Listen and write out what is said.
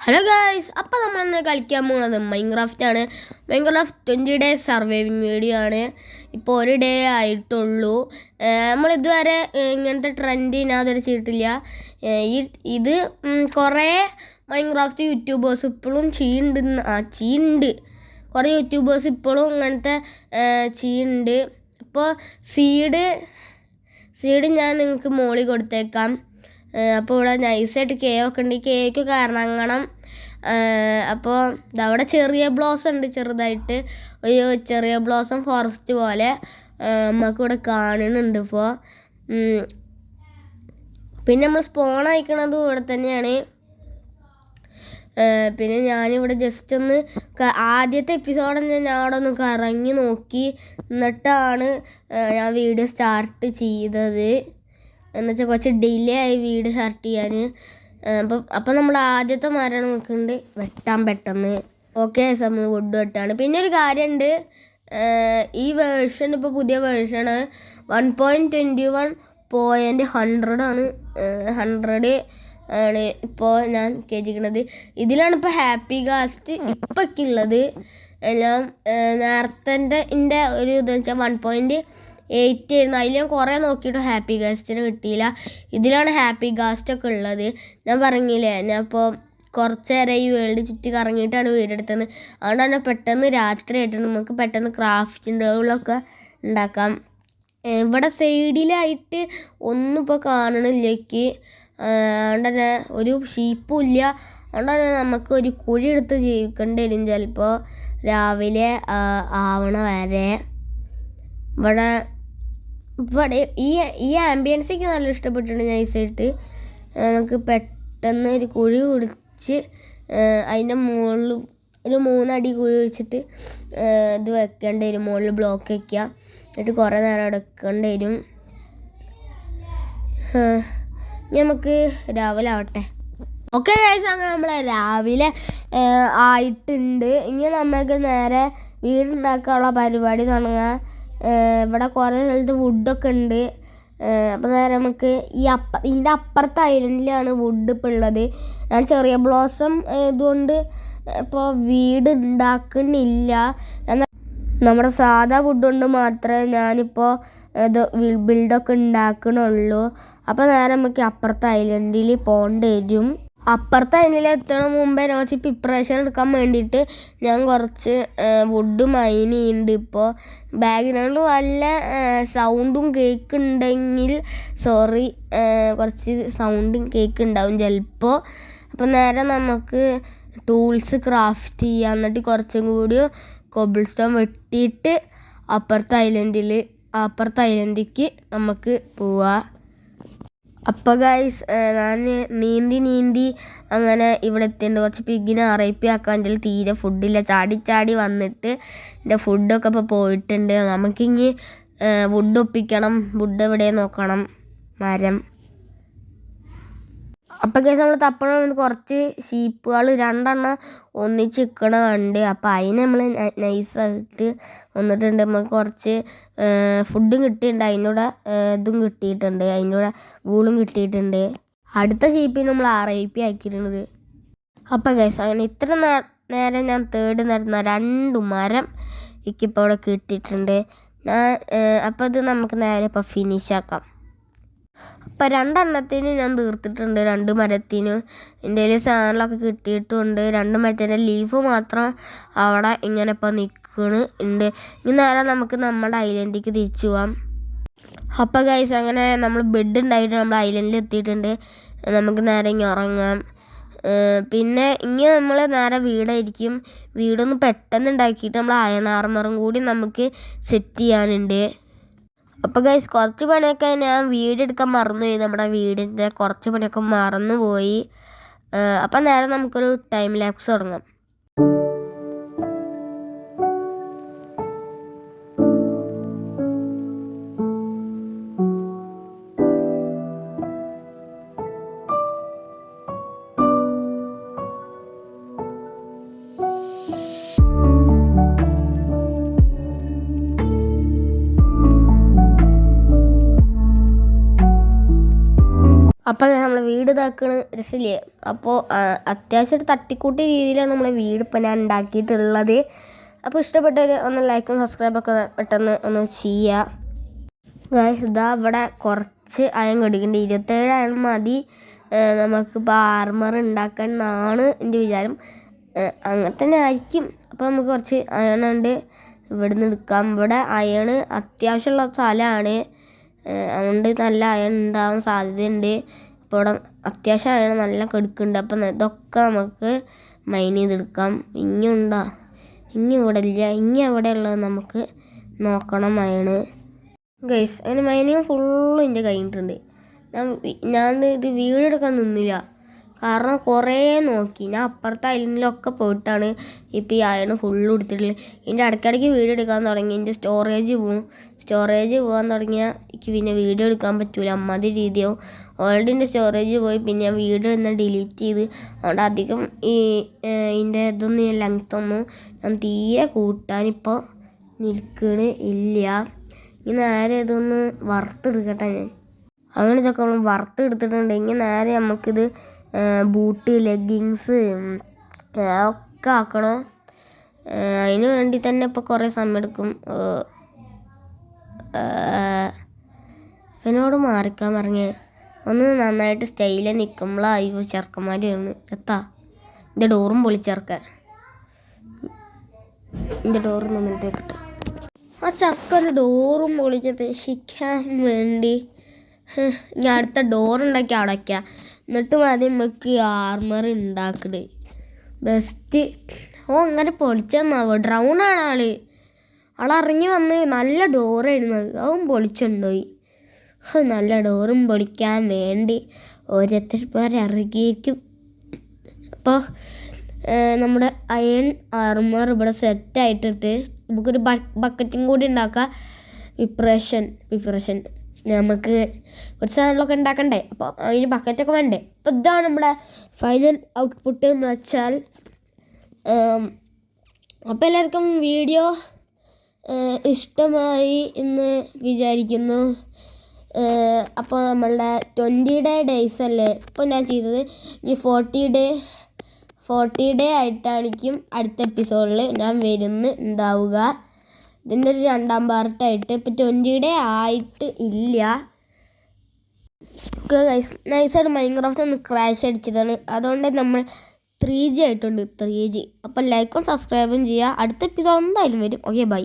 Hello guys, അപ്പോൾ നമ്മളിന്ന് കളിക്കാൻ പോകുന്നത് മൈൻക്രാഫ്റ്റ് ആണ്. മൈൻക്രാഫ്റ്റ് 20 ഡേയ്സ് സർവൈവിങ് വീഡിയോ ആണ്. ഇപ്പോൾ ഒരു ഡേ ആയിട്ടുള്ളൂ. നമ്മളിതുവരെ ഇങ്ങനത്തെ ട്രെൻഡ് ഇതിനകത്ത് ചെയ്തിട്ടില്ല. ഇത് കുറേ മൈൻക്രാഫ്റ്റ് യൂട്യൂബേഴ്സ് ഇപ്പോഴും ചെയ്യുന്നുണ്ട്. കുറേ യൂട്യൂബേഴ്സ് ഇപ്പോഴും ഇങ്ങനത്തെ ചെയ്യുന്നുണ്ട്. ഇപ്പോൾ സീഡ് ഞാൻ നിങ്ങൾക്ക് മുകളിൽ കൊടുത്തേക്കാം. അപ്പോൾ ഇവിടെ നൈസായിട്ട് കേവൊക്കെ ഉണ്ട്. ഈ കേക്കൊക്കെ ഇറങ്ങണം. അപ്പോൾ അവിടെ ചെറിയ ബ്ലോസം ഉണ്ട്, ചെറുതായിട്ട് ഒരു ചെറിയ ബ്ലോസം ഫോറസ്റ്റ് പോലെ നമുക്കിവിടെ കാണുന്നുണ്ട്. ഇപ്പോൾ പിന്നെ നമ്മൾ സ്പോൺ അയക്കണത് ഇവിടെ തന്നെയാണ്. പിന്നെ ഞാനിവിടെ ജസ്റ്റ് ഒന്ന് ആദ്യത്തെ എപ്പിസോഡ് ഞാൻ അവിടെ ഒന്ന് കറങ്ങി നോക്കി, എന്നിട്ടാണ് ഞാൻ വീഡിയോ സ്റ്റാർട്ട് ചെയ്തത്. എന്നുവെച്ചാൽ കുറച്ച് ഡിലേ ആയി വീഡിയോ സ്റ്റാർട്ട് ചെയ്യാൻ. അപ്പം നമ്മൾ ആദ്യത്തെ മരം നോക്കുന്നുണ്ട് വെട്ടാൻ പെട്ടെന്ന്. ഓക്കെ, നമ്മൾ വുഡ് വെട്ടാണ്. പിന്നെ ഒരു കാര്യമുണ്ട്, ഈ വേർഷൻ ഇപ്പോൾ പുതിയ വേർഷന് 1.21.100 ആണ്. 100 ആണ് ഇപ്പോൾ ഞാൻ കയറ്റിക്കുന്നത്. ഇതിലാണ് ഇപ്പോൾ ഹാപ്പി ഗാസ്റ്റ് ഇപ്പൊക്കെ ഉള്ളത്. ഞാൻ നേരത്തെ എൻ്റെ ഒരു ഇതെന്ന് വെച്ചാൽ 1.8 ആയിരുന്നു. അതിൽ ഞാൻ കുറേ നോക്കിയിട്ട് ഹാപ്പി ഗാസ്റ്റിന് കിട്ടിയില്ല. ഇതിലാണ് ഹാപ്പി ഗാസ്റ്റൊക്കെ ഉള്ളത്. ഞാൻ പറഞ്ഞില്ലേ, ഞാൻ ഇപ്പോൾ കുറച്ച് നേരം ഈ വേൾഡ് ചുറ്റി കറങ്ങിയിട്ടാണ് വീടെടുത്തത്. അതുകൊണ്ട് തന്നെ പെട്ടെന്ന് രാത്രി ആയിട്ടുണ്ട്. നമുക്ക് പെട്ടെന്ന് ക്രാഫ്റ്റിൻ്റെകളൊക്കെ ഉണ്ടാക്കാം. ഇവിടെ സൈഡിലായിട്ട് ഒന്നും ഇപ്പോൾ കാണണില്ലേക്ക്. അതുകൊണ്ട് തന്നെ ഒരു ഷീപ്പും ഇല്ല. അതുകൊണ്ട് തന്നെ നമുക്ക് ഒരു കുഴി എടുത്ത് ജീവിക്കേണ്ടി വരും ചിലപ്പോൾ രാവിലെ ആവണ വരെ. ഇവിടെ ഈ ആംബിയൻസൊക്കെ നല്ല ഇഷ്ടപ്പെട്ടിട്ടുണ്ട്. നൈസായിട്ട് നമുക്ക് പെട്ടെന്ന് ഒരു കുഴി കുടിച്ച് അതിൻ്റെ മുകളിൽ ഒരു 3 അടി കുഴി കുഴിച്ചിട്ട് ഇത് വെക്കേണ്ടി വരും. മുകളിൽ ബ്ലോക്ക് വയ്ക്കുക, എന്നിട്ട് കുറേ നേരം എടുക്കേണ്ടി വരും. നമുക്ക് രാവിലെ ആവട്ടെ. ഓക്കെ ഗൈസ്, അങ്ങനെ നമ്മൾ രാവിലെ ആയിട്ടുണ്ട്. ഇനി നമുക്ക് നേരെ വീടുണ്ടാക്കാനുള്ള പരിപാടി തുടങ്ങാം. ഇവിടെ കുറേ സ്ഥലത്ത് വുഡൊക്കെ ഉണ്ട്. അപ്പോൾ നേരെ നമുക്ക് ഇതിൻ്റെ അപ്പുറത്തെ ഐലൻഡിലാണ് വുഡ് ഇപ്പോൾ ഉള്ളത്. ഞാൻ ചെറിയ ബ്ലോസം ഇതുകൊണ്ട് ഇപ്പോൾ വീട് ഉണ്ടാക്കുന്നില്ല. നമ്മുടെ സാധാ വുഡ് കൊണ്ട് മാത്രമേ ഞാനിപ്പോൾ ഇത് ബിൽഡൊക്കെ ഉണ്ടാക്കണുള്ളൂ. അപ്പോൾ നേരെ നമുക്ക് അപ്പുറത്തെ ഐലൻഡിൽ പോകേണ്ടി വരും. അപ്പുറത്തെ ഐലൻഡിൽ എത്തണ മുമ്പേ കുറച്ച് പ്രിപ്പറേഷൻ എടുക്കാൻ വേണ്ടിയിട്ട് ഞാൻ കുറച്ച് വുഡ് മൈൻ ചെയ്യുന്നുണ്ട്. ഇപ്പോൾ ബാക്ക്ഗ്രൗണ്ടിൽ വല്ല സൗണ്ടും കേൾക്കുന്നുണ്ടെങ്കിൽ സോറി, കുറച്ച് സൗണ്ടും കേൾക്കുന്നുണ്ടാവും ചിലപ്പോൾ. അപ്പോൾ നേരെ നമുക്ക് ടൂൾസ് ക്രാഫ്റ്റ് ചെയ്യാം. എന്നിട്ട് കുറച്ചും കൂടി കോബിൾ സ്റ്റോൺ വെട്ടിയിട്ട് അപ്പുറത്തെ ഐലൻഡിലേക്ക് നമുക്ക് പോവാം. അപ്പോൾ ഗൈസ്, ഞാൻ നീന്തി അങ്ങനെ ഇവിടെ എത്തിയിട്ടുണ്ട്. കുറച്ച് പിഗിനെ RIP ആക്കാൻ എൻ്റെ തീരെ ഫുഡില്ല. ചാടി വന്നിട്ട് എൻ്റെ ഫുഡൊക്കെ ഇപ്പോൾ പോയിട്ടുണ്ട്. നമുക്കിനി വുഡ് ഒപ്പിക്കണം. വുഡ് എവിടെ നോക്കണം, മരം. അപ്പോൾ ഗൈസ്, നമ്മൾ തപ്പണം കുറച്ച് ഷീപ്പുകൾ 2 എണ്ണം ഒന്നിച്ച് നിൽക്കണ കണ്ട്. അപ്പോൾ അതിന് നമ്മൾ നൈസായിട്ട് വന്നിട്ടുണ്ട്. നമുക്ക് കുറച്ച് ഫുഡും കിട്ടിയിട്ടുണ്ട്, അതിനൂടെ ഇതും കിട്ടിയിട്ടുണ്ട്, അതിനൂടെ വൂളും കിട്ടിയിട്ടുണ്ട്. അടുത്ത ഷീപ്പിന് നമ്മൾ RIP ആക്കിയിട്ടുണ്ട്. അപ്പോൾ ഗൈസ്, അങ്ങനെ ഇത്ര നേരം ഞാൻ തേടി നടന്ന 2 മരം എനിക്കിപ്പോൾ ഇവിടെ കിട്ടിയിട്ടുണ്ട്. അപ്പോൾ അത് നമുക്ക് നേരെ ഇപ്പോൾ ഫിനിഷ് ആക്കാം. അപ്പോൾ 2 എണ്ണത്തിന് ഞാൻ തീർത്തിട്ടുണ്ട്. 2 മരത്തിന് എൻ്റെ കയ്യിൽ സാധനങ്ങളൊക്കെ കിട്ടിയിട്ടുണ്ട്. 2 മരത്തിൻ്റെ ലീഫ് മാത്രം അവിടെ ഇങ്ങനെ ഇപ്പോൾ നിൽക്കുന്നുണ്ട്. ഇനി നേരെ നമുക്ക് നമ്മുടെ ഐലൻഡിലേക്ക് തിരിച്ചു പോവാം. അപ്പോൾ ഗൈസ്, അങ്ങനെ നമ്മൾ ബെഡ് ഉണ്ടായിട്ട് നമ്മൾ ഐലൻഡിൽ എത്തിയിട്ടുണ്ട്. നമുക്ക് നേരെ ഇങ്ങനെ ഉറങ്ങാം. പിന്നെ ഇങ്ങനെ നമ്മൾ നേരെ വീടായിരിക്കും. വീടൊന്ന് പെട്ടെന്ന് ഉണ്ടാക്കിയിട്ട് നമ്മൾ അയൺ ആർമറും കൂടി നമുക്ക് സെറ്റ് ചെയ്യാനുണ്ട്. അപ്പോൾ ഗൈസ്, കുറച്ച് പണിയൊക്കെ ഞാൻ വീടെടുക്കാൻ മറന്നുപോയി. നമ്മുടെ വീടിൻ്റെ കുറച്ച് പണിയൊക്കെ മറന്നുപോയി. അപ്പം നേരെ നമുക്കൊരു ടൈം ലാപ്സ് തുടങ്ങാം. അപ്പോൾ നമ്മൾ വീട് ഇതാക്കണ രസമില്ലേ. അപ്പോൾ അത്യാവശ്യം ഒരു തട്ടിക്കൂട്ടി രീതിയിലാണ് നമ്മളെ വീട് ഇപ്പം ഞാൻ ഉണ്ടാക്കിയിട്ടുള്ളത്. അപ്പോൾ ഇഷ്ടപ്പെട്ടവർ ഒന്ന് ലൈക്കും സബ്സ്ക്രൈബൊക്കെ പെട്ടെന്ന് ഒന്ന് ചെയ്യുക. ഗൈസ് ഇതാ ഇവിടെ കുറച്ച് അയൺ കടിക്കുന്നുണ്ട്. 27 അയൺ മതി നമുക്കിപ്പോൾ ആർമർ ഉണ്ടാക്കാൻ എന്നാണ് എൻ്റെ വിചാരം. അങ്ങനെ തന്നെ ആയിരിക്കും. അപ്പോൾ നമുക്ക് കുറച്ച് അയണുണ്ട് ഇവിടെ നിന്ന് എടുക്കാം. ഇവിടെ അയൺ അത്യാവശ്യമുള്ള സ്ഥലമാണ്, അതുകൊണ്ട് നല്ല അയൺ ഉണ്ടാവാൻ സാധ്യതയുണ്ട്. അപ്പോൾ ഇവിടെ അത്യാവശ്യം അയൺ നല്ല കെടുക്കുന്നുണ്ട്. അപ്പം ഇതൊക്കെ നമുക്ക് മൈൻ ചെയ്തെടുക്കാം. ഇനിയുണ്ടോ? ഇനി ഇവിടെ ഇല്ല. ഇനി എവിടെ ഉള്ളത് നമുക്ക് നോക്കണം അയണ്. ഗൈസ് അതിന് മൈനിങ് ഫുള്ളും എൻ്റെ കഴിഞ്ഞിട്ടുണ്ട്. ഞാൻ ഇത് വീടെടുക്കാൻ നിന്നില്ല, കാരണം കുറേ നോക്കി. ഞാൻ അപ്പുറത്തെ ഐലൻഡിലൊക്കെ പോയിട്ടാണ് ഇപ്പോൾ ഈ അയൺ ഫുള്ള് കൊടുത്തിട്ടുള്ളത്. ഇതിൻ്റെ ഇടയ്ക്കിടയ്ക്ക് വീഡിയോ എടുക്കാൻ തുടങ്ങി. എൻ്റെ സ്റ്റോറേജ് പോകാൻ തുടങ്ങിയാൽ എനിക്ക് പിന്നെ വീഡിയോ എടുക്കാൻ പറ്റൂല, അമ്മാതിരി രീതിയാവും. ഓൾറെഡി എൻ്റെ സ്റ്റോറേജ് പോയി, പിന്നെ ഞാൻ വീഡിയോ ഇന്ന് ഡിലീറ്റ് ചെയ്ത്. അതുകൊണ്ട് അധികം ഇതിൻ്റെ ഇതൊന്നും ലെങ്ത്തൊന്നും ഞാൻ തീരെ കൂട്ടാനിപ്പോൾ നിൽക്കണ് ഇല്ല. ഇനി നേരെ ഇതൊന്ന് വറുത്തെടുക്കട്ടെ ഞാൻ. അങ്ങനെ ഇതൊക്കെ നമ്മൾ വറുത്തെടുത്തിട്ടുണ്ട്. ഇനി നേരെ നമുക്കിത് ബൂട്ട്, ലെഗിങ്സ് ഒക്കെ ആക്കണം. അതിന് വേണ്ടി തന്നെ ഇപ്പോൾ കുറേ സമയം എടുക്കും. എന്നോട് മാറിക്കാൻ പറഞ്ഞ് ഒന്ന് നന്നായിട്ട് സ്റ്റൈലിൽ നിൽക്കുമ്പോഴായി ചെറുക്കന്മാർ വന്ന് എത്താ. എൻ്റെ ഡോറും പൊളിച്ചേർക്കാൻ. എൻ്റെ ഡോറ് നിന്നിട്ട് കിട്ടും. ആ ചെറുക്കൻ്റെ ഡോറും പൊളിച്ചത് രക്ഷിക്കാൻ വേണ്ടി ഞാൻ അടുത്ത ഡോറുണ്ടാക്കി അടയ്ക്കാം. എന്നിട്ട് മതി നമുക്ക് ആർമർ ഉണ്ടാക്കണേ. ബെസ്റ്റ്. അങ്ങനെ പൊളിച്ചെന്നാവോ? ഡ്രൗണാണ് ആളിറങ്ങി വന്ന് നല്ല ഡോറായിരുന്നു, അതും പൊളിച്ചുകൊണ്ടുപോയി. നല്ല ഡോറും പൊളിക്കാൻ വേണ്ടി ഓരോരുത്തർ ഇറങ്ങിയിരിക്കും. അപ്പോൾ നമ്മുടെ അയൺ ആർമർ ഇവിടെ സെറ്റായിട്ടിട്ട് നമുക്കൊരു ബക്കറ്റും കൂടി ഉണ്ടാക്കാം. പ്രിപ്പറേഷൻ നമുക്ക് ഒരു സാധനങ്ങളൊക്കെ ഉണ്ടാക്കണ്ടേ, അപ്പോൾ അതിന് ബക്കറ്റൊക്കെ വേണ്ടേ. അപ്പോൾ ഇതാണ് നമ്മുടെ ഫൈനൽ ഔട്ട്പുട്ട് എന്ന് വെച്ചാൽ. അപ്പോൾ എല്ലാവർക്കും വീഡിയോ ഇഷ്ടമായി എന്ന് വിചാരിക്കുന്നു. അപ്പോൾ നമ്മളുടെ 20 ഡേയ്സ് അല്ലേ ഇപ്പോൾ ഞാൻ ചെയ്തത്. ഈ 40 ഡേ ആയിട്ടായിരിക്കും അടുത്ത എപ്പിസോഡിൽ ഞാൻ വരുന്നുണ്ടാവുക. ഇതിൻ്റെ ഒരു 2ാം പാർട്ടായിട്ട്. ഇപ്പോൾ 20 ഡേ ആയിട്ട് ഇല്ല. നൈസായിട്ട് മൈൻക്രാഫ്റ്റ് ഒന്ന് ക്രാഷ് അടിച്ചതാണ്, അതുകൊണ്ട് നമ്മൾ 3G ആയിട്ടുണ്ട്. 3G. അപ്പോൾ ലൈക്കും സബ്സ്ക്രൈബും ചെയ്യുക. അടുത്ത എപ്പിസോഡ് എന്തായാലും വരും. Okay, by.